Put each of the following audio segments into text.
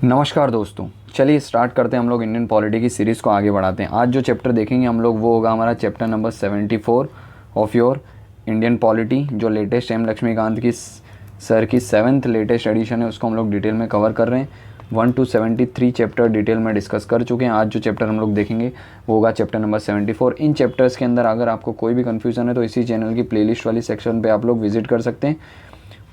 नमस्कार दोस्तों, चलिए स्टार्ट करते हैं। हम लोग इंडियन पॉलिटी की सीरीज़ को आगे बढ़ाते हैं। आज जो चैप्टर देखेंगे हम लोग वो होगा हमारा chapter number 74 of your Indian polity, जो लेटेस्ट एम लक्ष्मीकांत की सर की 7th लेटेस्ट एडिशन है, उसको हम लोग डिटेल में कवर कर रहे हैं। 1 to 73 चैप्टर डिटेल में डिस्कस कर चुके हैं। आज जो चैप्टर हम लोग देखेंगे वो होगा चैप्टर नंबर 74। इन चैप्टर्स के अंदर अगर आपको कोई भी कन्फ्यूज़न है तो इसी चैनल की प्लेलिस्ट वाली सेक्शन पर आप लोग विजिट कर सकते हैं।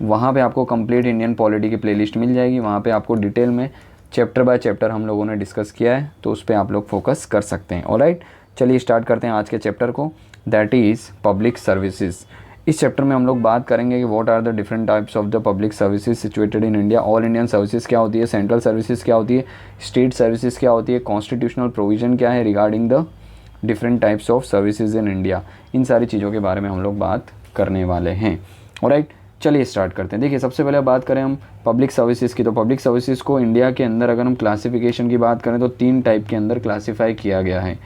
वहाँ पे आपको कंप्लीट इंडियन पॉलिटी की प्लेलिस्ट मिल जाएगी। वहाँ पे आपको डिटेल में चैप्टर बाय चैप्टर हम लोगों ने डिस्कस किया है, तो उस पर आप लोग फोकस कर सकते हैं। ऑलराइट, चलिए स्टार्ट करते हैं आज के चैप्टर को, दैट इज़ पब्लिक सर्विसेज। इस चैप्टर में हम लोग बात करेंगे कि what are the different types of the public services situated in India. All Indian services क्या होती है, सेंट्रल सर्विसेज क्या होती है, स्टेट सर्विसेज क्या होती है, कॉन्स्टिट्यूशनल प्रोविजन क्या है regarding the different types of services in India. इन सारी चीज़ों के बारे में हम लोग बात करने वाले हैं। ऑलराइट, चलिए स्टार्ट करते हैं। देखिए, सबसे पहले बात करें हम पब्लिक सर्विसेज की, तो पब्लिक सर्विसेज को इंडिया के अंदर अगर हम क्लासिफिकेशन की बात करें तो 3 टाइप के अंदर क्लासीफाई किया गया है।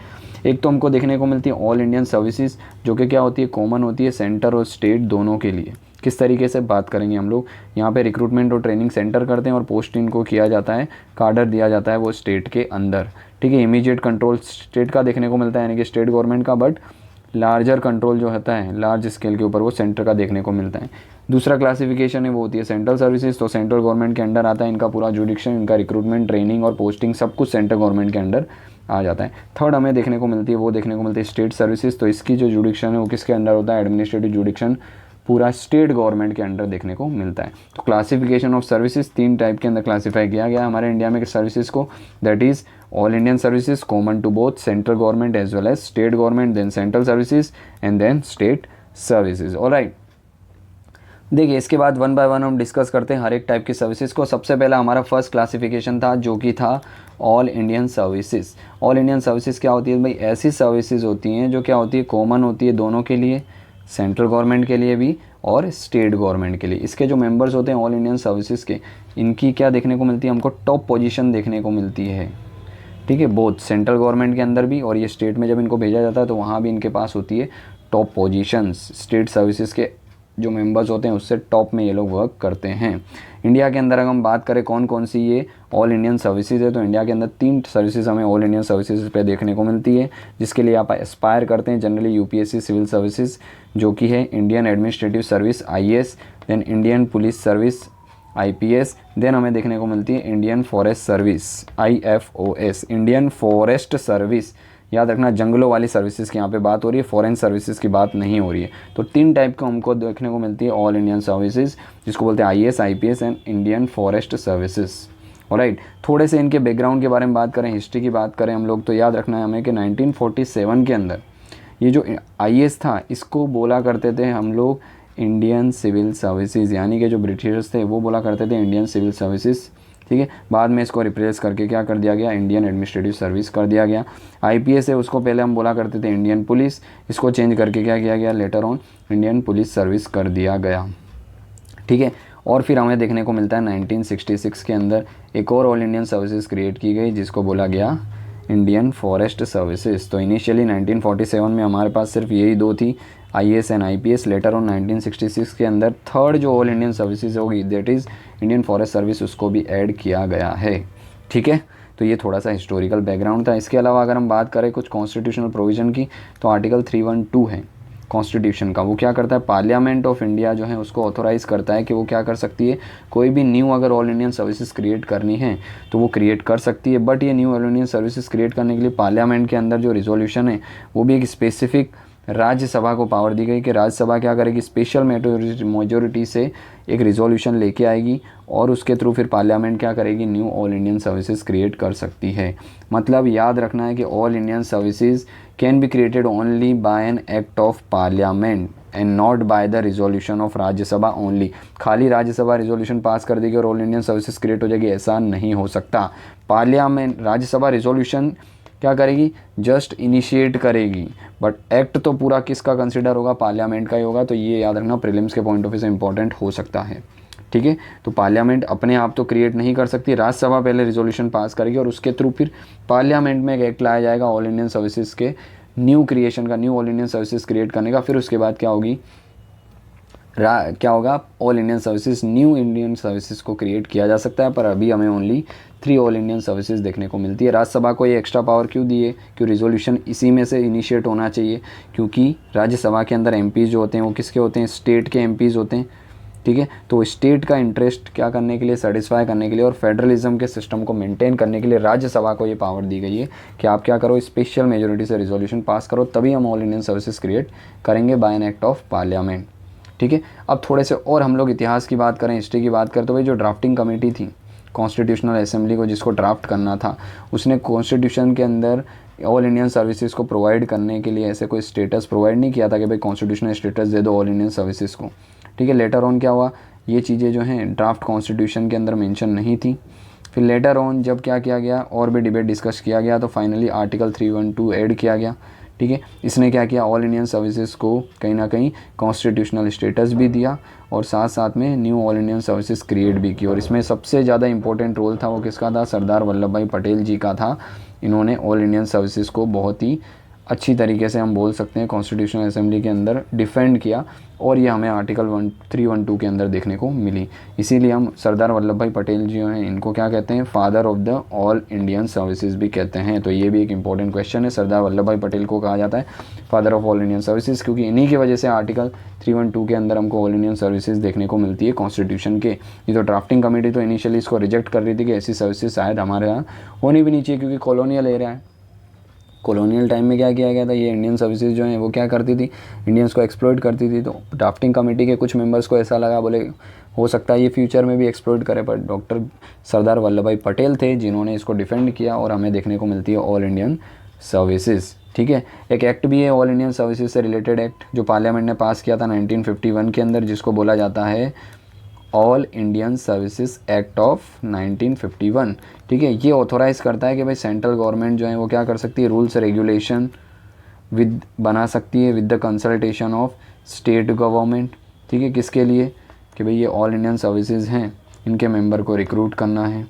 एक तो हमको देखने को मिलती है ऑल इंडियन सर्विसेज, जो कि क्या होती है, कॉमन होती है सेंटर और स्टेट दोनों के लिए। किस तरीके से बात करेंगे हम लोग, यहाँ पे रिक्रूटमेंट और ट्रेनिंग सेंटर करते हैं और पोस्ट इनको किया जाता है, काडर दिया जाता है वो स्टेट के अंदर। ठीक है, इमीडिएट कंट्रोल स्टेट का देखने को मिलता है, यानी कि स्टेट गवर्नमेंट का, बट लार्जर कंट्रोल जो होता है लार्ज स्केल के ऊपर वो सेंटर का देखने को मिलता है। दूसरा क्लासिफिकेशन है वो होती है सेंट्रल सर्विसेज, तो सेंट्रल गवर्नमेंट के अंडर आता है इनका पूरा जुडिक्शन, इनका रिक्रूटमेंट, ट्रेनिंग और पोस्टिंग सब कुछ सेंट्रल गवर्नमेंट के अंडर आ जाता है। थर्ड हमें देखने को मिलती है वो देखने को मिलती है स्टेट सर्विसेज, तो इसकी जो जुडिक्शन है वो किसके अंडर होता है, एडमिनिस्ट्रेटिव जुडिक्शन पूरा स्टेट गवर्नमेंट के अंडर देखने को मिलता है। तो क्लासिफिकेशन ऑफ सर्विसेज 3 टाइप के अंदर क्लासीफाई किया गया हमारे इंडिया में सर्विसेज को, that is all Indian services common to both central government as well as state government, then central services and then state services. Alright, देखिए इसके बाद वन बाय वन हम डिस्कस करते हैं हर एक टाइप की सर्विसेज को। सबसे पहला हमारा फर्स्ट क्लासिफिकेशन था जो कि था all Indian services. All Indian services क्या होती है भाई, ऐसी सर्विसेज होती हैं जो क्या होती है, कॉमन होती है दोनों के लिए, सेंट्रल गवर्नमेंट के लिए भी और स्टेट गवर्नमेंट के लिए। इसके जो मेंबर्स होते हैं ऑल इंडियन सर्विसेज के, इनकी क्या देखने को मिलती है, हमको टॉप पोजीशन देखने को मिलती है। ठीक है, बोथ सेंट्रल गवर्नमेंट के अंदर भी और ये स्टेट में जब इनको भेजा जाता है तो वहाँ भी इनके पास होती है टॉप पोजीशंस। स्टेट सर्विसेज के जो मेंबर्स होते हैं उससे टॉप में ये लोग वर्क करते हैं। इंडिया के अंदर अगर हम बात करें कौन कौन सी ये ऑल इंडियन सर्विसेज है, तो इंडिया के अंदर 3 सर्विसेज हमें ऑल इंडियन सर्विसेज पे देखने को मिलती है, जिसके लिए आप एस्पायर करते हैं जनरली यूपीएससी सिविल सर्विसेज, जो कि है Indian administrative service IAS, then Indian police service IPS, then हमें देखने को मिलती है Indian forest service IFoS, Indian forest service. याद रखना, जंगलों वाली सर्विसेज की यहाँ पे बात हो रही है, फॉरेन सर्विसेज की बात नहीं हो रही है। तो 3 टाइप का हमको देखने को मिलती है ऑल इंडियन सर्विसेज, जिसको बोलते हैं IAS, IPS and Indian forest services. Alright, थोड़े से इनके बैकग्राउंड के बारे में बात करें, हिस्ट्री की बात करें हम लोग, तो याद रखना है हमें कि 1947 के अंदर ये जो आईएएस था इसको बोला करते थे हम लोग इंडियन सिविल सर्विसेज, यानी कि जो ब्रिटिशर्स थे वो बोला करते थे इंडियन सिविल सर्विसेज। ठीक है, बाद में इसको रिप्लेस करके क्या कर दिया गया, इंडियन एडमिनिस्ट्रेटिव सर्विस कर दिया गया। आईपीएस है उसको पहले हम बोला करते थे इंडियन पुलिस, इसको चेंज करके क्या किया गया, later on Indian police service कर दिया गया। ठीक है, और फिर हमें देखने को मिलता है 1966 के अंदर एक और ऑल इंडियन सर्विसेज क्रिएट की गई, जिसको बोला गया इंडियन फॉरेस्ट सर्विसेज। तो इनिशियली 1947 में हमारे पास सिर्फ यही 2 थी, IAS and IPS. Later on 1966 के अंदर थर्ड जो ऑल इंडियन सर्विसेज होगी that is Indian forest service, उसको भी ऐड किया गया है। ठीक है, तो ये थोड़ा सा हिस्टोरिकल बैकग्राउंड था। इसके अलावा अगर हम बात करें कुछ कॉन्स्टिट्यूशनल प्रोविज़न की, तो आर्टिकल 312 है कॉन्स्टिट्यूशन का, वो क्या करता है, पार्लियामेंट ऑफ इंडिया जो है उसको ऑथोराइज करता है कि वो क्या कर सकती है, कोई भी न्यू अगर ऑल इंडियन सर्विसेज क्रिएट करनी है तो वो क्रिएट कर सकती है। बट ये knew all Indian services create करने के लिए पार्लियामेंट के अंदर जो रिजोल्यूशन है वो भी एक स्पेसिफिक राज्यसभा को पावर दी गई कि राज्यसभा क्या करेगी, स्पेशल मेजोरिटी से एक रिजोल्यूशन लेके आएगी और उसके थ्रू फिर पार्लियामेंट क्या करेगी, knew all Indian services create कर सकती है। मतलब याद रखना है कि all Indian services can be created only by an act of parliament and not by the resolution of Rajya Sabha only. खाली राज्यसभा रिजोल्यूशन पास कर देगी और ऑल इंडियन सर्विसेज क्रिएट हो जाएगी, ऐसा नहीं हो सकता। पार्लियामेंट राज्यसभा रिजोल्यूशन क्या करेगी, जस्ट इनिशिएट करेगी, बट एक्ट तो पूरा किसका कंसिडर होगा, पार्लियामेंट का ही होगा। तो ये याद रखना, प्रीलिम्स के पॉइंट ऑफ व्यू से इंपॉर्टेंट हो सकता है। ठीक है, तो पार्लियामेंट अपने आप तो क्रिएट नहीं कर सकती, राज्यसभा पहले रिजोल्यूशन पास करेगी और उसके थ्रू फिर पार्लियामेंट में एक एक्ट लाया जाएगा ऑल इंडियन सर्विसेज के न्यू क्रिएशन का, knew all Indian services create करने का। फिर उसके बाद क्या होगी, क्या होगा, all Indian services, new Indian services को क्रिएट किया जा सकता है, पर अभी हमें ओनली 3 ऑल इंडियन सर्विसेज देखने को मिलती है। राज्यसभा को ये एक्स्ट्रा पावर क्यों दिए, क्यों रिजोल्यूशन इसी में से इनिशिएट होना चाहिए, क्योंकि राज्यसभा के अंदर एमपीज़ जो होते हैं वो किसके होते हैं, स्टेट के एमपीज़ होते हैं, ठीक है। तो स्टेट का इंटरेस्ट क्या करने के लिए, सेटिस्फाई करने के लिए और फेडरलिज्म के सिस्टम को मेंटेन करने के लिए राज्यसभा को ये पावर दी गई है कि आप क्या करो, स्पेशल मेजोरिटी से रिजोल्यूशन पास करो, तभी हम ऑल इंडियन सर्विसेज क्रिएट करेंगे by an act of parliament, ठीक है। अब थोड़े से और हम लोग इतिहास की बात करें, हिस्ट्री की बात करें, तो भाई जो ड्राफ्टिंग कमेटी थी कॉन्स्टिट्यूशनल असेंबली को, जिसको ड्राफ्ट करना था, उसने कॉन्स्टिट्यूशन के अंदर ऑल इंडियन सर्विसेज को प्रोवाइड करने के लिए ऐसे कोई स्टेटस प्रोवाइड नहीं किया था कि भाई कॉन्स्टिट्यूशनल स्टेटस दे दो ऑल इंडियन सर्विसेज को, ठीक है। लेटर ऑन क्या हुआ, ये चीज़ें जो हैं ड्राफ्ट कॉन्स्टिट्यूशन के अंदर मेंशन नहीं थी। फिर लेटर ऑन जब क्या किया गया और भी डिबेट डिस्कस किया गया, तो फाइनली आर्टिकल 312 ऐड किया गया, ठीक है। इसने क्या किया, ऑल इंडियन सर्विसेज को कहीं ना कहीं कॉन्स्टिट्यूशनल स्टेटस भी दिया और साथ साथ में knew all Indian services create भी की। और इसमें सबसे ज़्यादा इंपॉर्टेंट रोल था वो किसका था, सरदार वल्लभ भाई पटेल जी का था। इन्होंने ऑल इंडियन सर्विसेज को बहुत ही अच्छी तरीके से हम बोल सकते हैं कॉन्स्टिट्यूशनल असेंबली के अंदर डिफेंड किया, और ये हमें आर्टिकल 312 के अंदर देखने को मिली। इसीलिए हम सरदार वल्लभ भाई पटेल जी हैं, इनको क्या कहते हैं, father of the all Indian services भी कहते हैं। तो ये भी एक इंपॉर्टेंट क्वेश्चन है, सरदार वल्लभ भाई पटेल को कहा जाता है father of all Indian services, क्योंकि इन्हीं की वजह से आर्टिकल 312 के अंदर हमको ऑल इंडियन सर्विसेज देखने को मिलती है कॉन्स्टिट्यूशन के। ये तो ड्राफ्टिंग कमेटी तो इनिशियली इसको रिजेक्ट कर रही थी कि ऐसी सर्विसेज शायद हमारे यहाँ होनी भी नहीं चाहिए, क्योंकि कॉलोनियल एरिया है। कॉलोनियल टाइम में क्या किया गया था, ये इंडियन सर्विसेज जो हैं वो क्या करती थी, इंडियंस को एक्सप्लॉइट करती थी। तो ड्राफ्टिंग कमेटी के कुछ मेंबर्स को ऐसा लगा, बोले हो सकता है ये फ्यूचर में भी एक्सप्लॉइट करे, पर डॉक्टर सरदार वल्लभ भाई पटेल थे जिन्होंने इसको डिफेंड किया, और हमें देखने को मिलती है ऑल इंडियन सर्विसेज, ठीक है। एक एक्ट भी है ऑल इंडियन सर्विसेज से रिलेटेड एक्ट, जो पार्लियामेंट ने पास किया था 1951 के अंदर, जिसको बोला जाता है all Indian services act of 1951, ठीक है। ये ऑथोराइज़ करता है कि भाई सेंट्रल गवर्नमेंट जो है वो क्या कर सकती है, रूल्स रेगुलेशन बना सकती है with the consultation of state government, ठीक है। किसके लिए, कि भाई ये ऑल इंडियन सर्विसेज हैं, इनके मेंबर को रिक्रूट करना है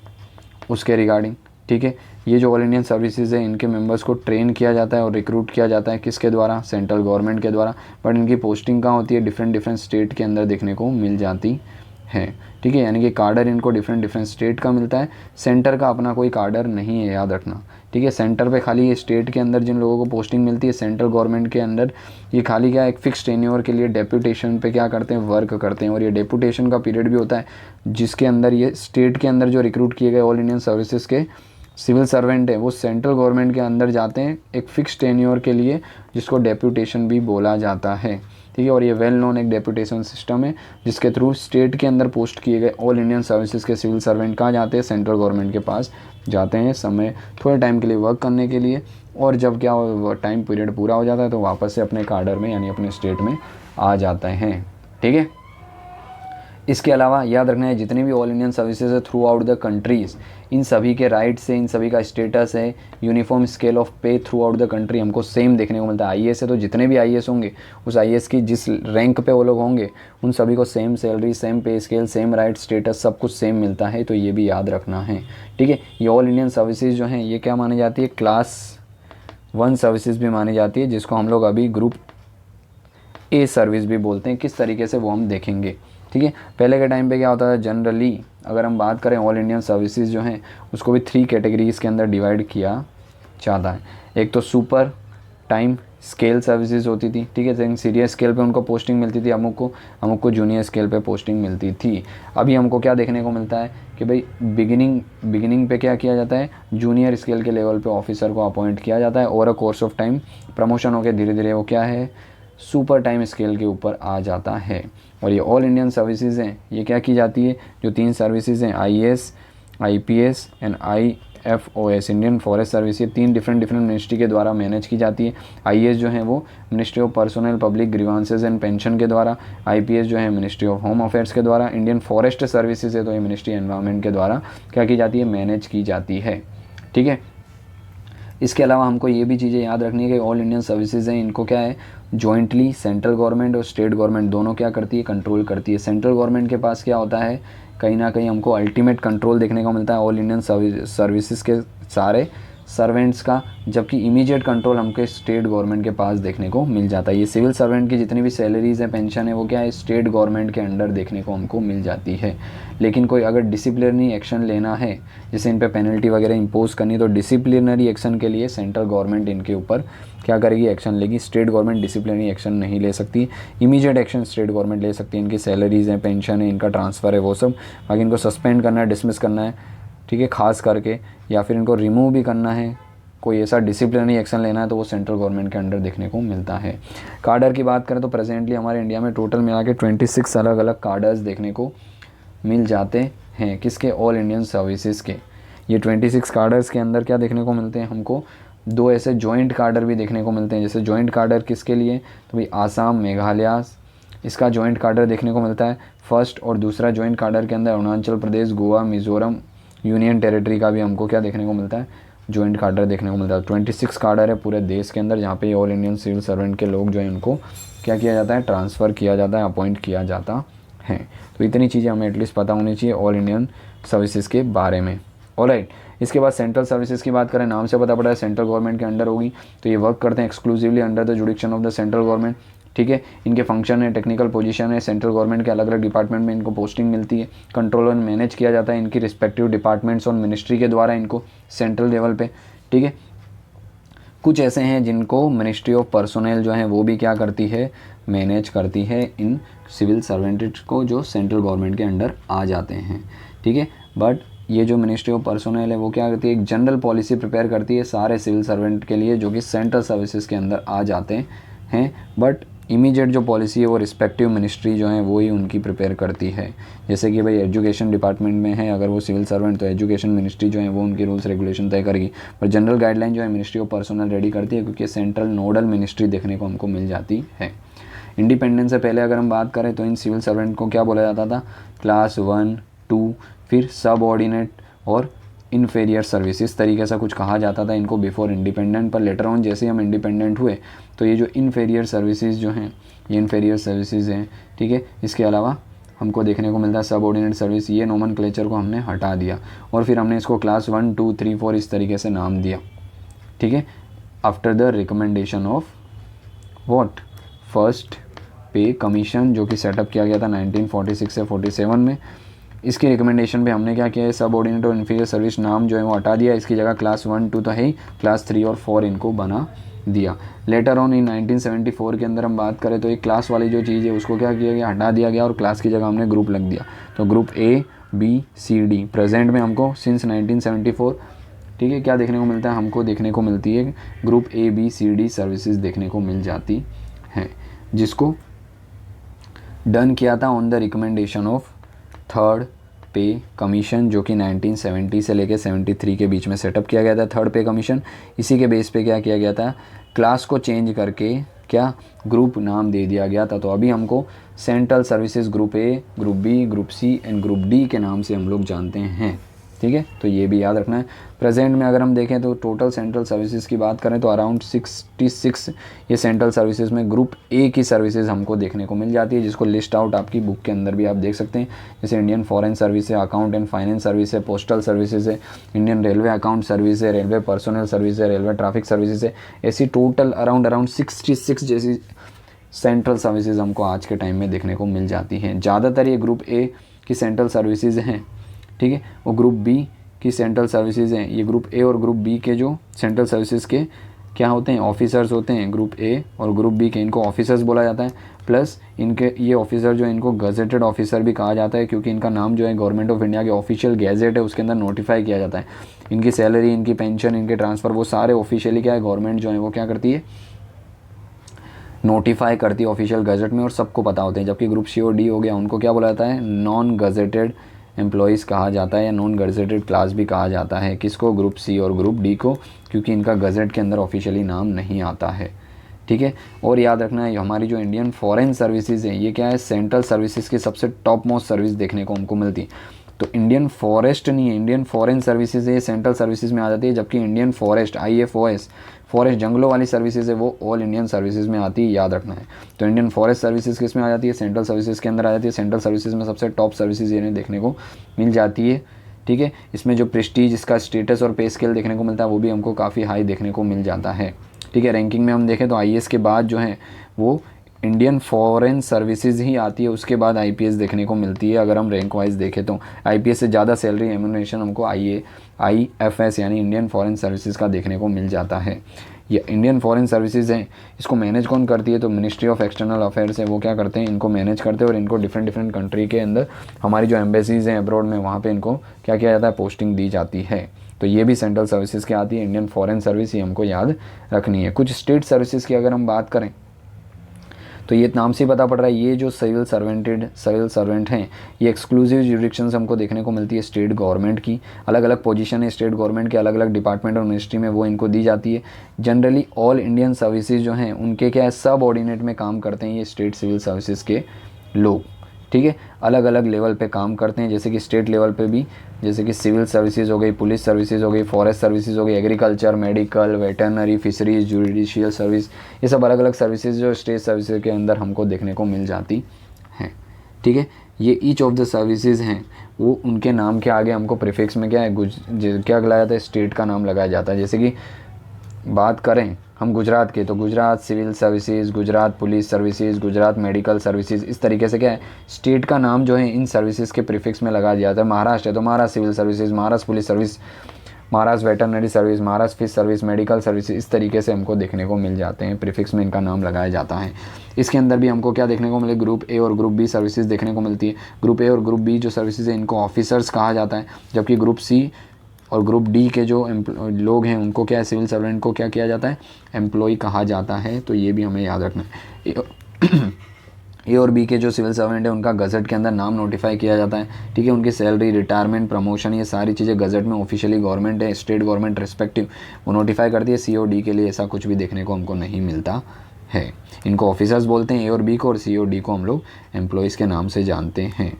उसके रिगार्डिंग, ठीक है। ये जो ऑल इंडियन सर्विसेज है इनके मेंबर्स को ट्रेन किया जाता है और रिक्रूट किया जाता है किसके द्वारा, सेंट्रल गवर्नमेंट के द्वारा, बट इनकी पोस्टिंग कहाँ होती है, डिफरेंट स्टेट के अंदर देखने को मिल जाती है, ठीक है। यानी कि कार्डर इनको डिफरेंट स्टेट का मिलता है, सेंटर का अपना कोई कार्डर नहीं है, याद रखना, ठीक है। सेंटर पे खाली ये स्टेट के अंदर जिन लोगों को पोस्टिंग मिलती है, सेंट्रल गवर्नमेंट के अंदर ये खाली क्या एक फिक्स टेन्योर के लिए डेप्यूटेशन पे क्या करते हैं, वर्क करते हैं। और ये डेप्यूटेशन का पीरियड भी होता है जिसके अंदर ये स्टेट के अंदर जो रिक्रूट किए गए ऑल इंडियन सर्विसेज के सिविल सर्वेंट है वो सेंट्रल गवर्नमेंट के अंदर जाते हैं एक फ़िक्स टेन्योर के लिए, जिसको डेप्यूटेशन भी बोला जाता है, ठीक है। और ये वेल नोन एक डेप्यूटेशन सिस्टम है जिसके थ्रू स्टेट के अंदर पोस्ट किए गए ऑल इंडियन सर्विसेज के सिविल सर्वेंट कहाँ जाते हैं, सेंट्रल गवर्नमेंट के पास जाते हैं समय थोड़े टाइम के लिए वर्क करने के लिए, और जब क्या टाइम पीरियड पूरा हो जाता है तो वापस से अपने कार्डर में यानी अपने स्टेट में आ जाते हैं, ठीक है। इसके अलावा याद रखना है जितने भी ऑल इंडियन सर्विसेज है थ्रू आउट द कंट्रीज़, इन सभी के राइट्स है, इन सभी का स्टेटस है, यूनिफॉर्म स्केल ऑफ पे थ्रू आउट द कंट्री हमको सेम देखने को मिलता है। आईएएस है तो जितने भी आईएएस होंगे उस आईएएस की जिस रैंक पे वो लोग होंगे उन सभी को सेम सैलरी, सेम पे स्केल, सेम राइट, स्टेटस सब कुछ सेम मिलता है, तो ये भी याद रखना है, ठीक है। ये ऑल इंडियन सर्विसेज जो हैं ये क्या मानी जाती है, क्लास 1 सर्विसेज भी मानी जाती है, जिसको हम लोग अभी ग्रुप ए सर्विस भी बोलते हैं। किस तरीके से वो हम देखेंगे, ठीक है। पहले के टाइम पे क्या होता है, जनरली अगर हम बात करें ऑल इंडियन सर्विसेज जो हैं उसको भी 3 कैटेगरीज़ के अंदर डिवाइड किया जाता है। एक तो सुपर टाइम स्केल सर्विसेज होती थी, ठीक है, सीनियर स्केल पे उनको पोस्टिंग मिलती थी, अमुक को जूनियर स्केल पे पोस्टिंग मिलती थी। अभी हमको क्या देखने को मिलता है कि भाई बिगिनिंग पे क्या किया जाता है, जूनियर स्केल के लेवल पे ऑफिसर को अपॉइंट किया जाता है, और a course of time promotion होकर धीरे धीरे वो क्या है, सुपर टाइम स्केल के ऊपर आ जाता है। और ये ऑल इंडियन सर्विसेज हैं ये क्या की जाती है, जो 3 सर्विसेज हैं IAS, IPS and IFOS, Indian forest service, ये 3 डिफरेंट मिनिस्ट्री के द्वारा मैनेज की जाती है। आईएएस जो है वो ministry of personnel public grievances and pension के द्वारा, आईपीएस जो है मिनिस्ट्री ऑफ होम अफेयर्स के द्वारा, इंडियन फॉरेस्ट सर्विसेज है तो ये मिनिस्ट्री एनवायरनमेंट के द्वारा क्या की जाती है, मैनेज की जाती है, ठीक है। इसके अलावा हमको ये भी चीज़ें याद रखनी है कि ऑल इंडियन सर्विसेज हैं इनको क्या है, जॉइंटली सेंट्रल गवर्नमेंट और स्टेट गवर्नमेंट दोनों क्या करती है, कंट्रोल करती है। सेंट्रल गवर्नमेंट के पास क्या होता है, कहीं ना कहीं हमको अल्टीमेट कंट्रोल देखने को मिलता है ऑल इंडियन सर्विसेज के सारे सर्वेंट्स का, जबकि इमीडिएट कंट्रोल हमको स्टेट गवर्नमेंट के पास देखने को मिल जाता है। ये सिविल सर्वेंट की जितनी भी सैलरीज है, पेंशन है, वो क्या है, स्टेट गवर्नमेंट के अंडर देखने को हमको मिल जाती है। लेकिन कोई अगर डिसिप्लिनरी एक्शन लेना है, जैसे इन पे पेनल्टी वगैरह इंपोज करनी, तो डिसिप्लिनरी एक्शन के लिए सेंट्रल गवर्नमेंट इनके ऊपर क्या करेगी, एक्शन लेगी। स्टेट गवर्नमेंट डिसिप्लिनरी एक्शन नहीं ले सकती। इमीडिएट एक्शन स्टेट गवर्नमेंट ले सकती है। इनकी सैलरीज हैं, पेंशन है, इनका ट्रांसफ़र है, वो सब। बाकी इनको सस्पेंड करना है, डिसमिस करना है, ठीक है, खास करके, या फिर इनको रिमूव भी करना है, कोई ऐसा डिसिप्लिनरी एक्शन लेना है, तो वो सेंट्रल गवर्नमेंट के अंडर देखने को मिलता है। कार्डर की बात करें तो प्रेजेंटली हमारे इंडिया में टोटल मिला के 26 अलग अलग कार्डर्स देखने को मिल जाते हैं। किसके, ऑल इंडियन सर्विसेज के। ये 26 कार्डर्स के अंदर क्या देखने को मिलते हैं हमको, 2 ऐसे जॉइंट कार्डर भी देखने को मिलते हैं। जैसे जॉइंट कार्डर किसके लिए, तो भाई आसाम, मेघालय, इसका जॉइंट कार्डर देखने को मिलता है फर्स्ट। और दूसरा जॉइंट कार्डर के अंदर अरुणाचल प्रदेश, गोवा, मिज़ोरम यूनियन टेरिटरी का भी हमको क्या देखने को मिलता है, जॉइंट कार्डर देखने को मिलता है। 26 कार्डर है पूरे देश के अंदर, जहाँ पे ऑल इंडियन सिविल सर्वेंट के लोग जो हैं उनको क्या किया जाता है, ट्रांसफ़र किया जाता है, अपॉइंट किया जाता है। तो इतनी चीज़ें हमें एटलीस्ट पता होनी चाहिए ऑल इंडियन सर्विसेज के बारे में। ऑलराइट, इसके बाद सेंट्रल सर्विसेज की बात करें, नाम से पता पड़ा है सेंट्रल गवर्नमेंट के अंडर होगी, तो ये वर्क करते हैं exclusively under the जुडिक्शन of the central government, ठीक है। इनके फंक्शन है, टेक्निकल पोजीशन है, सेंट्रल गवर्नमेंट के अलग अलग डिपार्टमेंट में इनको पोस्टिंग मिलती है, कंट्रोल एंड मैनेज किया जाता है इनकी रिस्पेक्टिव डिपार्टमेंट्स और मिनिस्ट्री के द्वारा इनको सेंट्रल लेवल पे, ठीक है। कुछ ऐसे हैं जिनको मिनिस्ट्री ऑफ पर्सोनेल जो है वो भी क्या करती है, मैनेज करती है इन सिविल सर्वेंट्स को जो सेंट्रल गवर्नमेंट के अंडर आ जाते हैं, ठीक है। बट ये जो मिनिस्ट्री ऑफ पर्सोनेल है वो क्या करती है, एक जनरल पॉलिसी प्रिपेयर करती है सारे सिविल सर्वेंट के लिए जो कि सेंट्रल सर्विसेज के अंदर आ जाते हैं। बट इमीडिएट जो पॉलिसी है वो रिस्पेक्टिव मिनिस्ट्री जो है वो ही उनकी प्रिपेयर करती है। जैसे कि भाई एजुकेशन डिपार्टमेंट में है अगर वो सिविल सर्वेंट, तो एजुकेशन मिनिस्ट्री जो है वो उनकी रूल्स रेगुलेशन तय करेगी। पर जनरल गाइडलाइन जो है मिनिस्ट्री ऑफ पर्सनल रेडी करती है, क्योंकि सेंट्रल नोडल मिनिस्ट्री देखने को हमको मिल जाती है। इंडिपेंडेंस से पहले अगर हम बात करें तो इन सिविल सर्वेंट को क्या बोला जाता था, क्लास 1, 2, फिर सब ऑर्डिनेट और इन्फेरियर सर्विस, इस तरीके से कुछ कहा जाता था इनको बिफोर इंडिपेंडेंट। पर लेटर ऑन जैसे हम इंडिपेंडेंट हुए तो ये जो इन्फेरियर सर्विसेज जो हैं, ये इन्फेरियर सर्विसेज हैं, ठीक है। इसके अलावा हमको देखने को मिलता है सब ऑर्डिनेट सर्विस, ये नोमेनक्लेचर को हमने हटा दिया और फिर हमने इसको क्लास 1, 2, 3, 4 इस तरीके से नाम दिया, ठीक है। After the recommendation of what, first पे कमीशन, जो कि सेटअप किया गया था 1946 से 47 में। इसकी रिकमेंडेशन पे हमने क्या किया है, सब ऑर्डिनेट और इन्फीरियर सर्विस नाम जो है वो हटा दिया, इसकी जगह क्लास 1, 2 तो है ही, क्लास 3 और 4 इनको बना दिया। लेटर ऑन इन 1974 के अंदर हम बात करें तो एक क्लास वाली जो चीज़ है उसको क्या किया गया, हटा दिया गया और क्लास की जगह हमने ग्रुप लग दिया। तो group A, B, C, D present में हमको सिंस 1974, ठीक है, क्या देखने को मिलता है, हमको देखने को मिलती है group A, B, C, D services देखने को मिल जाती हैं, जिसको डन किया था on the recommendation of third पे कमीशन, जो कि 1970 से लेकर 73 के बीच में सेटअप किया गया था थर्ड पे कमीशन। इसी के बेस पे क्या किया गया था, क्लास को चेंज करके क्या ग्रुप नाम दे दिया गया था। तो अभी हमको central services group A, group B, group C and group D के नाम से हम लोग जानते हैं, ठीक है। तो ये भी याद रखना है। प्रेजेंट में अगर हम देखें तो टोटल सेंट्रल सर्विसेज की बात करें तो अराउंड 66 ये सेंट्रल सर्विसेज में ग्रुप A की सर्विसेज हमको देखने को मिल जाती है, जिसको लिस्ट आउट आपकी बुक के अंदर भी आप देख सकते हैं। जैसे इंडियन फॉरेन सर्विस है, अकाउंट एंड फाइनेंस सर्विस है, पोस्टल सर्विसेज है, इंडियन रेलवे अकाउंट सर्विस है, रेलवे पर्सनल सर्विस है, रेलवे ट्रैफिक सर्विसेज है। ऐसी टोटल अराउंड 66 जैसी सेंट्रल सर्विसेज हमको आज के टाइम में देखने को मिल जाती हैं। ज़्यादातर ये ग्रुप A की सेंट्रल सर्विसेज हैं, ठीक है। वो ग्रुप B की सेंट्रल सर्विसेज हैं। ये ग्रुप A और ग्रुप B के जो सेंट्रल सर्विसेज के क्या होते हैं, ऑफिसर्स होते हैं। ग्रुप A और ग्रुप B के इनको ऑफिसर्स बोला जाता है। प्लस इनके ये ऑफिसर जो है इनको गजेटेड ऑफिसर भी कहा जाता है, क्योंकि इनका नाम जो है गवर्नमेंट ऑफ इंडिया के ऑफिशियल गैजेट है उसके अंदर नोटिफाई किया जाता है। इनकी सैलरी, इनकी पेंशन, इनके ट्रांसफ़र वो सारे ऑफिशियली क्या है, गवर्नमेंट जो है वो क्या करती है, नोटिफाई करती है ऑफिशियल गजेट में और सबको पता होते हैं। जबकि ग्रुप C और D हो गया उनको क्या बोला जाता है, नॉन गजेटेड एम्प्लॉयज़ कहा जाता है या नॉन गजेटेड क्लास भी कहा जाता है। किसको, ग्रुप C और ग्रुप D को, क्योंकि इनका गजेट के अंदर ऑफिशियली नाम नहीं आता है, ठीक है। और याद रखना है हमारी जो इंडियन फॉरेन सर्विसेज है ये क्या है, सेंट्रल सर्विसेज की सबसे टॉप मोस्ट सर्विस देखने को हमको मिलती है। तो इंडियन फॉरेस्ट नहीं है, इंडियन फॉरेन सर्विसेज है, सेंट्रल सर्विसेज में आ जाती है। जबकि इंडियन फॉरेस्ट IFOS फॉरेस्ट जंगलों वाली सर्विसेज है वो ऑल इंडियन सर्विसेज में आती है, याद रखना है। तो इंडियन फॉरेस्ट सर्विसेज किस में आ जाती है, सेंट्रल सर्विसेज के अंदर आ जाती है। सेंट्रल सर्विसेज में सबसे टॉप सर्विसेज इन्हें देखने को मिल जाती है, ठीक है। इसमें जो प्रेस्टीज, इसका स्टेटस और पे स्केल देखने को मिलता है वो भी हमको काफ़ी हाई देखने को मिल जाता है, ठीक है। रैंकिंग में हम देखें तो आईएएस के बाद जो है वो इंडियन फॉरेन सर्विसेज ही आती है, उसके बाद आईपीएस देखने को मिलती है। अगर हम रैंक वाइज देखें तो आईपीएस से ज़्यादा सैलरी एम्यूनरेशन हमको आईएफएस यानी इंडियन फॉरेन सर्विसेज का देखने को मिल जाता है। ये इंडियन फॉरेन सर्विसेज हैं, इसको मैनेज कौन करती है, तो मिनिस्ट्री ऑफ एक्सटर्नल अफेयर्स है, वो क्या करते हैं, इनको मैनेज करते हैं और इनको डिफरेंट डिफरेंट कंट्री के अंदर हमारी जो एम्बेसीज हैं अब्रॉड में, वहाँ पे इनको क्या किया जाता है, पोस्टिंग दी जाती है। तो ये भी सेंट्रल सर्विसेज की आती है। इंडियन फॉरेन सर्विस ये हमको याद रखनी है। कुछ स्टेट सर्विसेज की अगर हम बात करें तो ये नाम से पता पड़ रहा है, ये जो सिविल सर्वेंट हैं ये एक्सक्लूसिव जुरिडिक्शंस हमको देखने को मिलती है स्टेट गवर्नमेंट की। अलग अलग पोजीशन है स्टेट गवर्नमेंट के, अलग अलग डिपार्टमेंट और मिनिस्ट्री में वो इनको दी जाती है। जनरली ऑल इंडियन सर्विसेज जो हैं उनके क्या है, सब ऑर्डिनेट में काम करते हैं ये स्टेट सिविल सर्विसेज के लोग, ठीक है। अलग अलग लेवल पे काम करते हैं, जैसे कि स्टेट लेवल पे भी, जैसे कि सिविल सर्विसेज हो गई, पुलिस सर्विसेज हो गई, फॉरेस्ट सर्विसेज हो गई, agriculture, medical, veterinary, fisheries, judicial service, ये सब अलग अलग सर्विसेज जो स्टेट सर्विसेज के अंदर हमको देखने को मिल जाती हैं, ठीक है। ये ईच ऑफ द सर्विसेज हैं वो उनके नाम के आगे हमको प्रीफिक्स में क्या है, क्या लगाया जाता है, स्टेट का नाम लगाया जाता है। जैसे कि बात करें हम गुजरात के, तो Gujarat civil services, Gujarat police services, Gujarat medical services, इस तरीके से क्या है स्टेट का नाम जो है इन सर्विसेज के प्रीफिक्स में लगा दिया जाता है। महाराष्ट्र है तो Maharashtra civil services, Maharashtra police service, Maharashtra veterinary service, Maharashtra fish service, medical service, इस तरीके से हमको देखने को मिल जाते हैं, प्रीफिक्स में इनका नाम लगाया जाता है। इसके अंदर भी हमको क्या देखने को मिले, ग्रुप ए और ग्रुप बी सर्विसेज देखने को मिलती है। ग्रुप ए और ग्रुप बी जो सर्विसेज है इनको ऑफिसर्स कहा जाता है, जबकि ग्रुप सी और ग्रुप डी के जो लोग हैं उनको क्या है, सिविल सर्वेंट को क्या किया जाता है, एम्प्लॉय कहा जाता है। तो ये भी हमें याद रखना है। ए और बी के जो सिविल सर्वेंट है उनका गज़ट के अंदर नाम नोटिफाई किया जाता है, ठीक है। उनकी सैलरी, रिटायरमेंट, प्रमोशन, ये सारी चीज़ें गज़ट में ऑफिशियली गवर्नमेंट है, स्टेट गवर्नमेंट रिस्पेक्टिव वो नोटिफाई करती है। सी और डी के लिए ऐसा कुछ भी देखने को हमको नहीं मिलता है। इनको ऑफिसर्स बोलते हैं ए और बी को, और सी और डी को हम लोग एम्प्लॉयज़ के नाम से जानते हैं।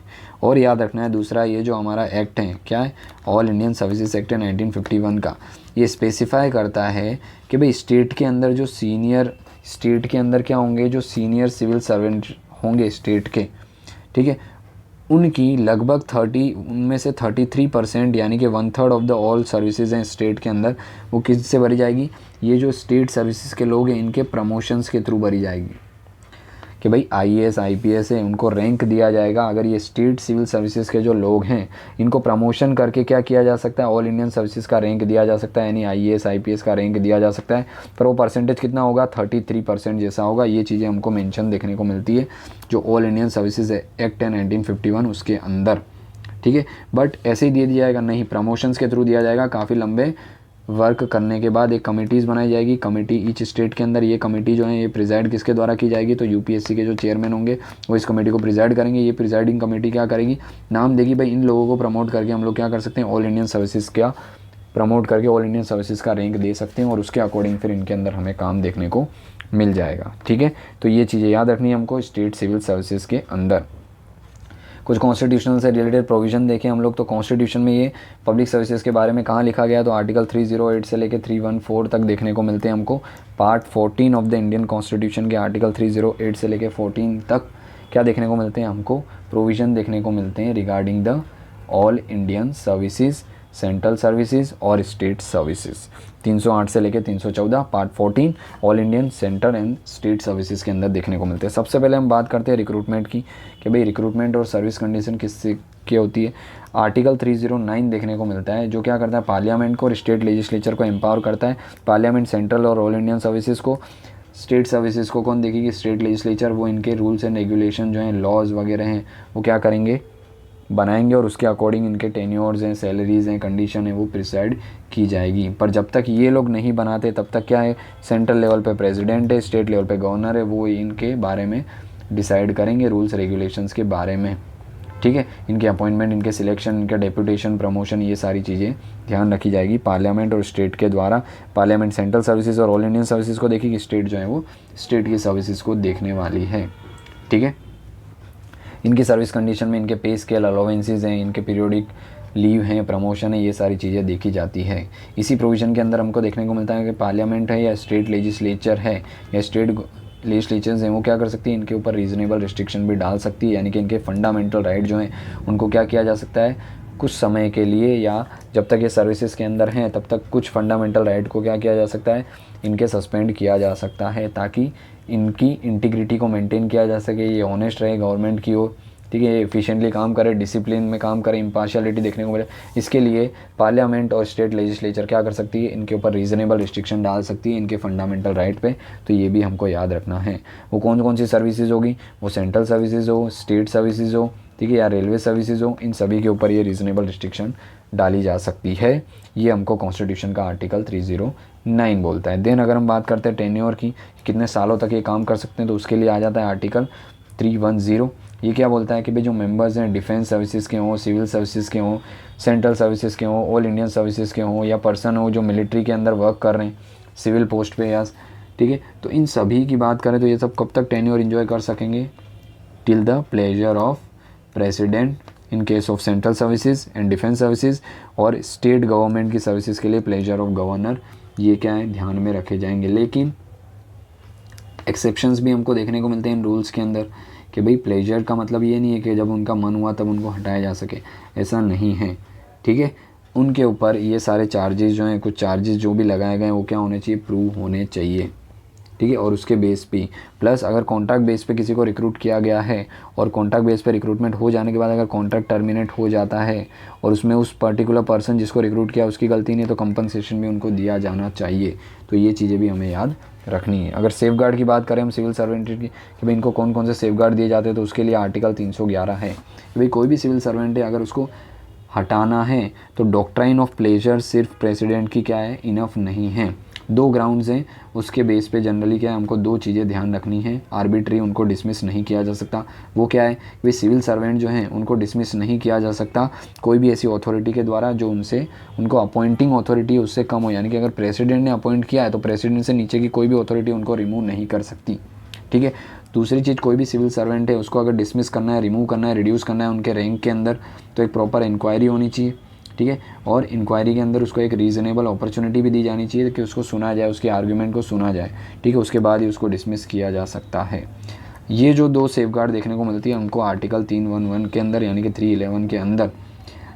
और याद रखना है दूसरा, ये जो हमारा एक्ट है क्या है, ऑल इंडियन सर्विसेज एक्ट है 1951 का, ये स्पेसिफाई करता है कि भाई स्टेट के अंदर जो सीनियर, स्टेट के अंदर क्या होंगे, जो सीनियर सिविल सर्वेंट होंगे स्टेट के, ठीक है, उनकी लगभग 30, उनमें से 33% यानी कि 1/3 ऑफ द ऑल सर्विसेज हैं स्टेट के अंदर, वो किससे भरी जाएगी, ये जो स्टेट सर्विसेज के लोग हैं इनके प्रमोशंस के थ्रू भरी जाएगी। कि भाई आईएएस आईपीएस है उनको रैंक दिया जाएगा। अगर ये स्टेट सिविल सर्विसेज के जो लोग हैं इनको प्रमोशन करके क्या किया जा सकता है, ऑल इंडियन सर्विसेज का रैंक दिया जा सकता है, यानी आईएएस आईपीएस का रैंक दिया जा सकता है। पर वो परसेंटेज कितना होगा, 33% जैसा होगा। ये चीज़ें हमको मेंशन देखने को मिलती है जो ऑल इंडियन सर्विसेज एक्ट है 1951 उसके अंदर, ठीक है। बट ऐसे ही दे दिया जाएगा नहीं, प्रमोशंस के थ्रू दिया जाएगा। काफ़ी लंबे वर्क करने के बाद एक कमेटीज़ बनाई जाएगी, कमेटी ईच स्टेट के अंदर। ये कमेटी जो है ये प्रिजाइड किसके द्वारा की जाएगी, तो यूपीएससी के जो चेयरमैन होंगे वो इस कमेटी को प्रिजाइड करेंगे। ये प्रिजाइडिंग कमेटी क्या करेगी, नाम देगी भाई इन लोगों को प्रमोट करके हम लोग क्या कर सकते हैं, ऑल इंडियन सर्विसेज का प्रमोट करके ऑल इंडियन सर्विसेज का रैंक दे सकते हैं, और उसके अकॉर्डिंग फिर इनके अंदर हमें काम देखने को मिल जाएगा, ठीक है। तो ये चीज़ें याद रखनी है हमको स्टेट सिविल सर्विसेज के अंदर। कुछ कॉन्स्टिट्यूशनल से रिलेटेड प्रोविज़न देखें हम लोग, तो कॉन्स्टिट्यूशन में ये पब्लिक सर्विसेज के बारे में कहाँ लिखा गया, तो आर्टिकल 308 से लेकर 314 तक देखने को मिलते हैं हमको। Part 14 of the Indian constitution के आर्टिकल 308 से लेकर 14 तक क्या देखने को मिलते हैं हमको, प्रोविज़न देखने को मिलते हैं regarding the all Indian services, central services और स्टेट सर्विसेज। 308 से लेकर 314 part 14 all Indian central and state services के अंदर देखने को मिलते हैं। सबसे पहले हम बात करते हैं रिक्रूटमेंट की, कि भाई रिक्रूटमेंट और सर्विस कंडीशन किससे क्या होती है। आर्टिकल 309 देखने को मिलता है जो क्या करता है, पार्लियामेंट को और स्टेट लेजिस्लेचर को एम्पावर करता है। पार्लियामेंट सेंट्रल और ऑल इंडियन सर्विसेज को, स्टेट सर्विसेज को कौन देखेगी, स्टेट लेजिस्लेचर। वो इनके रूल्स एंड रेगुलेशन जो हैं, लॉज वगैरह हैं, वो क्या करेंगे, बनाएंगे, और उसके अकॉर्डिंग इनके टेन्योर्स हैं, सैलरीज़ हैं, कंडीशन है, वो प्रिसाइड की जाएगी। पर जब तक ये लोग नहीं बनाते तब तक क्या है, सेंट्रल लेवल पे प्रेसिडेंट है, स्टेट लेवल पे गवर्नर है, वो इनके बारे में डिसाइड करेंगे, रूल्स रेगुलेशंस के बारे में, ठीक है। इनके अपॉइंटमेंट, इनके सिलेक्शन, इनका डेपुटेशन, प्रमोशन, ये सारी चीज़ें ध्यान रखी जाएगी पार्लियामेंट और स्टेट के द्वारा। पार्लियामेंट सेंट्रल सर्विसेज और ऑल इंडियन सर्विसेज को देखेगी, स्टेट जो है वो स्टेट की सर्विसेज को देखने वाली है, ठीक है। इनकी सर्विस कंडीशन में इनके पे स्केल, अलाउंसेस हैं, इनके पीरियोडिक लीव हैं, प्रमोशन है, ये सारी चीज़ें देखी जाती है। इसी प्रोविज़न के अंदर हमको देखने को मिलता है कि पार्लियामेंट है या स्टेट लेजिस्लेचर है या स्टेट लेजिस्लेचर्स हैं, वो क्या कर सकती है, इनके ऊपर रीजनेबल रिस्ट्रिक्शन भी डाल सकती है, यानी कि इनके फंडामेंटल राइट जो हैं उनको क्या किया जा सकता है, कुछ समय के लिए या जब तक ये सर्विसेज के अंदर हैं तब तक कुछ फंडामेंटल राइट को क्या किया जा सकता है, इनके सस्पेंड किया जा सकता है, ताकि इनकी इंटीग्रिटी को मेंटेन किया जा सके, ये ऑनेस्ट रहे गवर्नमेंट की ओर, ठीक है, ये एफिशिएंटली काम करे, डिसिप्लिन में काम करे, इम्पार्शियलिटी देखने को मिले। इसके लिए पार्लियामेंट और स्टेट लेजिस्लेचर क्या कर सकती है, इनके ऊपर रीज़नेबल रिस्ट्रिक्शन डाल सकती है इनके फंडामेंटल राइट पे। तो ये भी हमको याद रखना है। वो कौन कौन सी सर्विसेज होगी, वो सेंट्रल सर्विसेज हो, स्टेट सर्विसेज हो, ठीक है, या रेलवे सर्विसेज हो, इन सभी के ऊपर ये रीज़नेबल रिस्ट्रिक्शन डाली जा सकती है। ये हमको कॉन्स्टिट्यूशन का आर्टिकल 309 बोलता है। देन अगर हम बात करते हैं टेन्योर की, कितने सालों तक ये काम कर सकते हैं, तो उसके लिए आ जाता है आर्टिकल 310। ये क्या बोलता है कि भाई जो मेंबर्स हैं डिफेंस सर्विसेज के हों, सिविल सर्विसेज के हों, सेंट्रल सर्विसेज के हों, ऑल इंडियन सर्विसेज के हों, या पर्सन हो जो मिलिट्री के अंदर वर्क कर रहे हैं सिविल पोस्ट पे या, ठीक है, तो इन सभी की बात करें तो ये सब कब तक टेन्योर एंजॉय कर सकेंगे, till the pleasure of president in case of central services and defence services, और स्टेट गवर्नमेंट की सर्विसेज के लिए प्लेजर ऑफ गवर्नर। ये क्या है, ध्यान में रखे जाएंगे। लेकिन एक्सेप्शंस भी हमको देखने को मिलते हैं इन रूल्स के अंदर कि भाई प्लेजर का मतलब ये नहीं है कि जब उनका मन हुआ तब उनको हटाया जा सके, ऐसा नहीं है, ठीक है। उनके ऊपर ये सारे चार्जेस जो हैं, कुछ चार्जेस जो भी लगाए गए हैं वो क्या होने चाहिए, प्रूव होने चाहिए, ठीक है। और उसके बेस पे प्लस अगर कॉन्ट्रैक्ट बेस पे किसी को रिक्रूट किया गया है और कॉन्ट्रैक्ट बेस पे रिक्रूटमेंट हो जाने के बाद अगर कॉन्ट्रैक्ट टर्मिनेट हो जाता है और उसमें उस पर्टिकुलर पर्सन जिसको रिक्रूट किया उसकी गलती नहीं, तो कंपनसेशन भी उनको दिया जाना चाहिए। तो ये चीज़ें भी हमें याद रखनी है। अगर सेफ गार्ड की बात करें हम सिविल सर्वेंट की कि भाई इनको कौन कौन से सेफ गार्ड दिए जाते हैं, तो उसके लिए आर्टिकल 311 है कि भाई कोई भी सिविल सर्वेंट है अगर उसको हटाना है तो डॉक्ट्राइन ऑफ प्लेजर सिर्फ प्रेसिडेंट की क्या है, इनफ नहीं है। 2 ग्राउंड्स हैं, उसके बेस पे जनरली क्या है, हमको 2 चीज़ें ध्यान रखनी है। आर्बिट्री उनको डिसमिस नहीं किया जा सकता, वो क्या है, वे सिविल सर्वेंट जो हैं उनको डिसमिस नहीं किया जा सकता कोई भी ऐसी अथॉरिटी के द्वारा जो उनको अपॉइंटिंग अथॉरिटी है उससे कम हो। यानी कि अगर प्रेसिडेंट ने अपॉइंट किया है तो प्रेसिडेंट से नीचे की कोई भी अथॉरिटी उनको रिमूव नहीं कर सकती, ठीक है। दूसरी चीज़, कोई भी सिविल सर्वेंट है उसको अगर डिसमिस करना है, रिमूव करना है, रिड्यूस करना है उनके रैंक के अंदर, तो एक प्रॉपर इंक्वायरी होनी चाहिए, ठीक है। और इंक्वायरी के अंदर उसको एक रीज़नेबल अपॉर्चुनिटी भी दी जानी चाहिए कि उसको सुना जाए, उसके आर्ग्यूमेंट को सुना जाए, ठीक है। उसके बाद ही उसको डिसमिस किया जा सकता है। ये जो 2 सेफगार्ड देखने को मिलती है उनको आर्टिकल 311 के अंदर यानी कि 311 के अंदर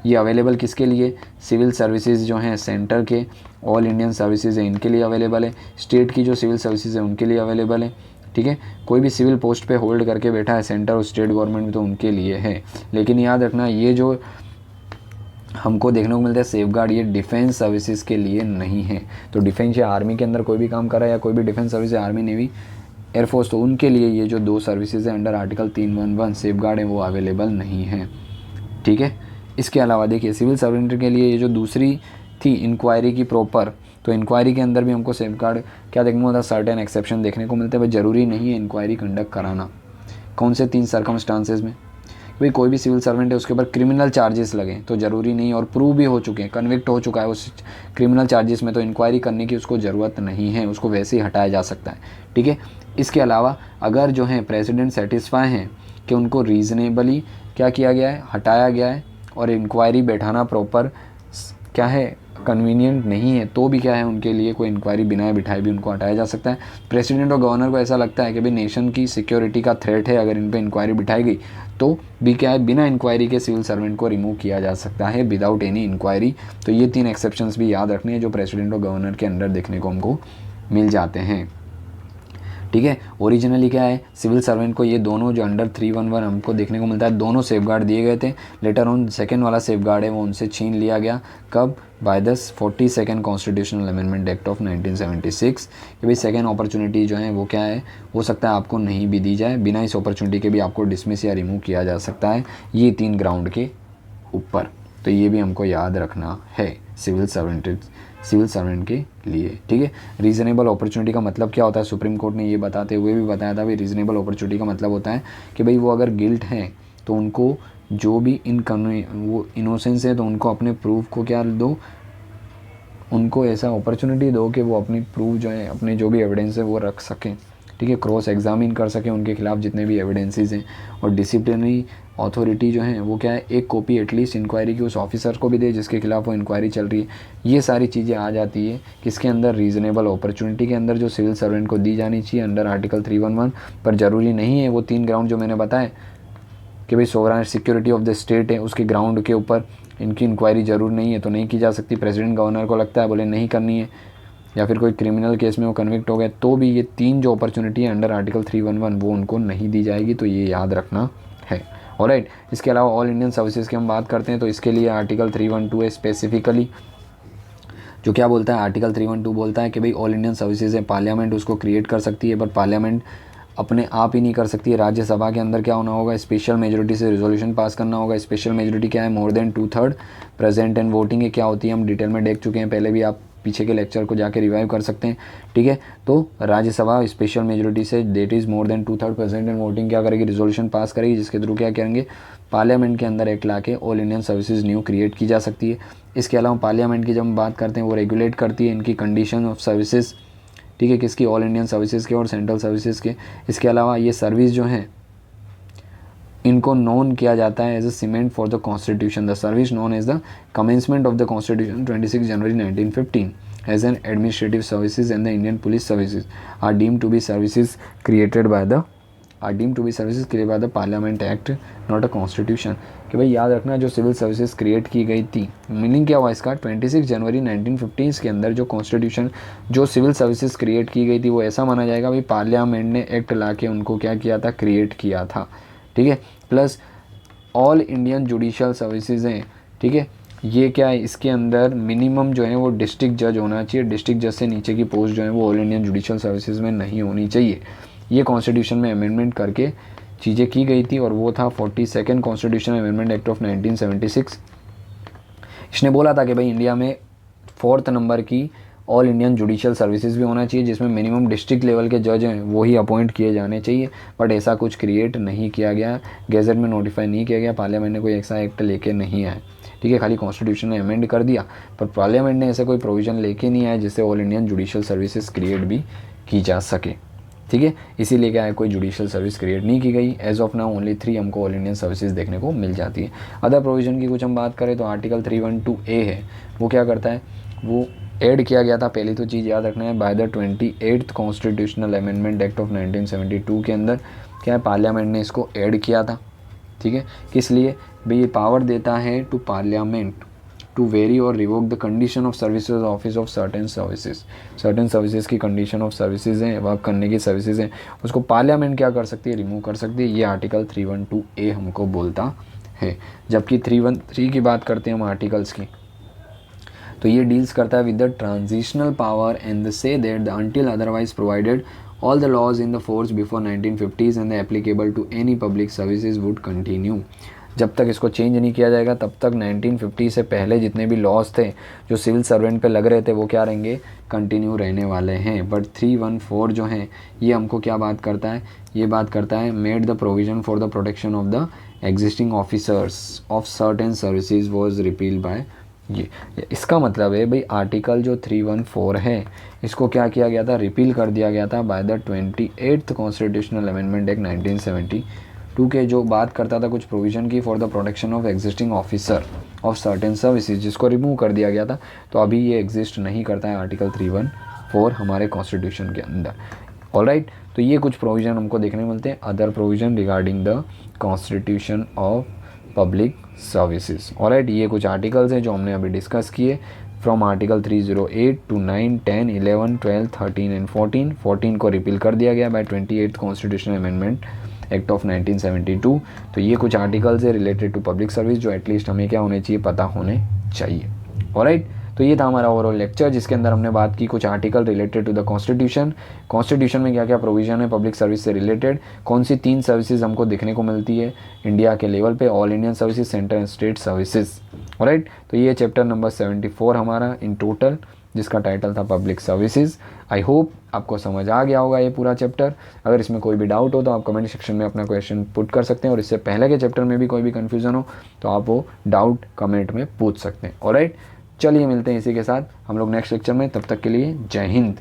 ये अवेलेबल किसके लिए, सिविल सर्विसेज जो हैं सेंटर के, ऑल इंडियन सर्विसेज है इनके लिए अवेलेबल है, स्टेट की जो सिविल सर्विसेज है उनके लिए अवेलेबल है, ठीक है। कोई भी सिविल पोस्ट पे होल्ड करके बैठा है सेंटर और स्टेट गवर्नमेंट में तो उनके लिए है। लेकिन याद रखना ये जो हमको देखने को मिलता है सेफगार्ड, ये डिफेंस सर्विसेज के लिए नहीं है। तो डिफेंस या आर्मी के अंदर कोई भी काम कर रहा है या कोई भी डिफेंस सर्विस है, आर्मी, नेवी, एयरफोर्स, तो उनके लिए ये जो 2 सर्विसेज है अंडर आर्टिकल 311 सेफगार्ड है वो अवेलेबल नहीं है, ठीक है। इसके अलावा देखिए सिविल सर्वेंट के लिए ये जो दूसरी थी इंक्वायरी की प्रॉपर, तो इंक्वायरी के अंदर भी हमको सेफगार्ड क्या देखने को मिलता है, सर्टेन एक्सेप्शन देखने को मिलते हैं। भाई ज़रूरी नहीं है इंक्वायरी कंडक्ट कराना। कौन से 3 सर्कमस्टांसेस में, भाई कोई भी सिविल सर्वेंट है उसके ऊपर क्रिमिनल चार्जेस लगें तो ज़रूरी नहीं, और प्रूव भी हो चुके हैं, कन्विक्ट हो चुका है उस क्रिमिनल चार्जेस में, तो इंक्वायरी करने की उसको ज़रूरत नहीं है, उसको वैसे ही हटाया जा सकता है, ठीक है। इसके अलावा अगर जो है प्रेसिडेंट सेटिस्फाई हैं कि उनको रीज़नेबली क्या किया गया है, हटाया गया है, और इंक्वायरी बैठाना प्रॉपर क्या है कन्वीनियंट नहीं है, तो भी क्या है उनके लिए कोई इंक्वायरी बिना बिठाए भी उनको हटाया जा सकता है। प्रेसिडेंट और गवर्नर को ऐसा लगता है कि भाई नेशन की सिक्योरिटी का थ्रेट है, अगर इन पे इंक्वायरी बिठाई गई तो भी क्या है बिना इंक्वायरी के सिविल सर्वेंट को रिमूव किया जा सकता है विदाउट एनी इंक्वायरी। तो ये 3 एक्सेप्शंस भी याद रखने हैं जो प्रेसिडेंट और गवर्नर के अंडर देखने को हमको मिल जाते हैं, ठीक है। ओरिजिनली क्या है सिविल सर्वेंट को ये दोनों जो अंडर 311 हमको देखने को मिलता है दोनों सेफगार्ड दिए गए थे। लेटर ऑन सेकंड वाला सेफगार्ड है वो उनसे छीन लिया गया, कब, by the 42nd constitutional amendment act of 1976 कि भाई सेकेंड अपॉर्चुनिटी जो है वो क्या है, हो सकता है आपको नहीं भी दी जाए, बिना इस अपॉर्चुनिटी के भी आपको डिसमिस या रिमूव किया जा सकता है, ये 3 ग्राउंड के ऊपर। तो ये भी हमको याद रखना है सिविल सर्वेंट के लिए, ठीक है। रीज़नेबल अपॉर्चुनिटी का मतलब क्या होता है, सुप्रीम कोर्ट ने ये बताते हुए भी बताया था भाई रीज़नेबल अपॉर्चुनिटी का मतलब होता है कि भाई वो अगर गिल्ट हैं तो उनको जो भी वो इनोसेंस है तो उनको अपने प्रूफ को क्या दो, उनको ऐसा अपॉर्चुनिटी दो कि वो अपनी प्रूफ जो है अपने जो भी एविडेंस है वो रख सकें, ठीक है, क्रॉस एग्जामिन कर सकें उनके खिलाफ जितने भी एविडेंसेस हैं। और डिसिप्लिनरी अथॉरिटी जो है वो क्या है एक कॉपी एटलीस्ट इंक्वायरी की उस ऑफिसर को भी दे जिसके खिलाफ वो इंक्वायरी चल रही है। ये सारी चीज़ें आ जाती है किसके अंदर, रीज़नेबल अपॉर्चुनिटी के अंदर जो सिविल सर्वेंट को दी जानी चाहिए अंडर आर्टिकल 311। पर ज़रूरी नहीं है वो 3 ग्राउंड जो मैंने बताए कि भाई sovereign security of the state है उसके ग्राउंड के ऊपर इनकी इंक्वायरी ज़रूर नहीं है तो नहीं की जा सकती, प्रेसिडेंट गवर्नर को लगता है बोले नहीं करनी है, या फिर कोई क्रिमिनल केस में वो कन्विक्ट हो गए तो भी ये 3 जो अपॉर्चुनिटी है अंडर आर्टिकल 311 वो उनको नहीं दी जाएगी, तो ये याद रखना है। ऑलराइट, इसके अलावा ऑल इंडियन सर्विसेज की हम बात करते हैं तो इसके लिए आर्टिकल 312 है स्पेसिफिकली, जो क्या बोलता है, आर्टिकल 312 बोलता है कि भाई ऑल इंडियन सर्विसेज है, पार्लियामेंट उसको क्रिएट कर सकती है, पर पार्लियामेंट अपने आप ही नहीं कर सकती है। राज्यसभा के अंदर क्या होना होगा, स्पेशल मेजोरिटी से रिजोल्यूशन पास करना होगा। स्पेशल मेजोरिटी क्या है, more than 2/3 present and voting है, क्या होती है हम डिटेल में देख चुके हैं पहले भी, आप पीछे के लेक्चर को जाके रिवाइव कर सकते हैं, ठीक है। तो राज्यसभा स्पेशल मेजोरिटी से that is more than 2/3 present and voting क्या करेगी, रिजोल्यूशन पास करेगी, जिसके थ्रू क्या करेंगे, पार्लियामेंट के अंदर एक्ट लाके all Indian services new create की जा सकती है। इसके अलावा पार्लियामेंट की जब हम बात करते हैं वो रेगुलेट करती है इनकी कंडीशन ऑफ सर्विसेज, ठीक है, किसकी, ऑल इंडियन सर्विसेज के और सेंट्रल सर्विसेज के। इसके अलावा ये सर्विस जो हैं इनको नोन किया जाता है as a cement for the constitution, the service known as the commencement of the constitution 26 January 1915 as an administrative services and the Indian police services are deemed to be services created by the parliament act not a constitution. कि भाई याद रखना जो civil services create की गई थी, meaning क्या हुआ इसका, 26 जनवरी 1950 के अंदर जो कॉन्स्टिट्यूशन जो सिविल सर्विसेज क्रिएट की गई थी वो ऐसा माना जाएगा भाई पार्लियामेंट ने एक्ट ला के उनको क्या किया था, क्रिएट किया था, ठीक है। Plus all Indian judicial services हैं, ठीक है, ये क्या है, इसके अंदर मिनिमम जो है वो डिस्ट्रिक्ट जज होना चाहिए, डिस्ट्रिक्ट जज से नीचे की पोस्ट जो है वो ऑल इंडियन जुडिशल सर्विसेज में नहीं होनी चाहिए। ये कॉन्स्टिट्यूशन में अमेंडमेंट करके चीज़ें की गई थी और वो था 42nd constitution amendment act of 1976। इसने बोला था कि भाई इंडिया में 4th नंबर की ऑल इंडियन जुडिशल सर्विसेज भी होना चाहिए, जिसमें मिनिमम डिस्ट्रिक्ट लेवल के जज हैं वो ही अपॉइंट किए जाने चाहिए, बट ऐसा कुछ क्रिएट नहीं किया गया, गैजेट में नोटिफाई नहीं किया गया, पार्लियामेंट ने कोई ऐसा एक्ट लेके नहीं आया, ठीक है। खाली कॉन्स्टिट्यूशन ने अमेंड कर दिया, पर पार्लियामेंट ने ऐसा कोई प्रोविजन लेके नहीं आया जिससे all Indian judicial services create भी की जा सके, ठीक है। इसीलिए क्या है, कोई जुडिशल सर्विस क्रिएट नहीं की गई। एज ऑफ नाउ ओनली 3 हमको ऑल इंडियन सर्विसेज देखने को मिल जाती है। अदर प्रोविजन की कुछ हम बात करें तो आर्टिकल 312A है, वो क्या करता है, वो ऐड किया गया था, पहली तो चीज़ याद रखना है, by the 28th constitutional amendment act of 1972 के अंदर क्या है, पार्लियामेंट ने इसको ऐड किया था, ठीक है। किस लिए भाई, ये पावर देता है टू पार्लियामेंट टू वेरी और revoke the condition of services office of certain services की कंडीशन ऑफ सर्विसेज हैं, वर्क करने की सर्विसेज हैं, उसको पार्लियामेंट क्या कर सकती है, रिमूव कर सकती है। ये आर्टिकल 312A हमको बोलता है। जबकि 313 की बात करते हैं हम आर्टिकल्स की, तो ये डील्स करता है with the transitional power and the say that the until otherwise provided all the laws in the force before 1950s and the applicable to any public services would continue. जब तक इसको change नहीं किया जाएगा तब तक 1950 से पहले जितने भी लॉज थे जो सिविल सर्वेंट पे लग रहे थे वो क्या रहेंगे, कंटिन्यू रहने वाले हैं। बट 314 जो है ये हमको क्या बात करता है, ये बात करता है made the provision for the protection of the existing officers of certain services was repeal by ये। इसका मतलब है भाई आर्टिकल जो 314 है इसको क्या किया गया था, रिपील कर दिया गया था by the 28th constitutional amendment act 1972 के, जो बात करता था कुछ प्रोविज़न की for the protection of existing officer of certain services, जिसको रिमूव कर दिया गया था। तो अभी ये एग्जिस्ट नहीं करता है आर्टिकल 314 हमारे कॉन्स्टिट्यूशन के अंदर। ऑलराइट, तो ये कुछ प्रोविज़न हमको देखने मिलते हैं, other provision regarding the constitution of public services. Alright, ये कुछ आर्टिकल्स हैं जो हमने अभी डिस्कस किए फ्रॉम आर्टिकल 308 to 9, 10, 11, 12, 13 एंड 14। 14 को रिपील कर दिया गया by 28th constitutional amendment act of 1972। तो ये कुछ आर्टिकल्स है रिलेटेड टू पब्लिक सर्विस जो एटलीस्ट हमें क्या होने चाहिए, पता होने चाहिए। ऑलराइट, तो ये था हमारा ओवरऑल लेक्चर जिसके अंदर हमने बात की कुछ article related to the constitution में क्या क्या प्रोविजन है पब्लिक सर्विस से रिलेटेड, कौन सी 3 सर्विसेज हमको देखने को मिलती है इंडिया के लेवल पे, all Indian services, central and state services. Alright, तो ये चैप्टर नंबर 74 हमारा इन टोटल, जिसका टाइटल था पब्लिक सर्विसेज। आई होप आपको समझ आ गया होगा ये पूरा चैप्टर। अगर इसमें कोई भी डाउट हो तो आप कमेंट सेक्शन में अपना क्वेश्चन पुट कर सकते हैं, और इससे पहले के चैप्टर में भी कोई भी कन्फ्यूज़न हो तो आप वो डाउट कमेंट में पूछ सकते हैं। ऑलराइट, चलिए मिलते हैं इसी के साथ हम लोग नेक्स्ट लेक्चर में, तब तक के लिए जय हिंद।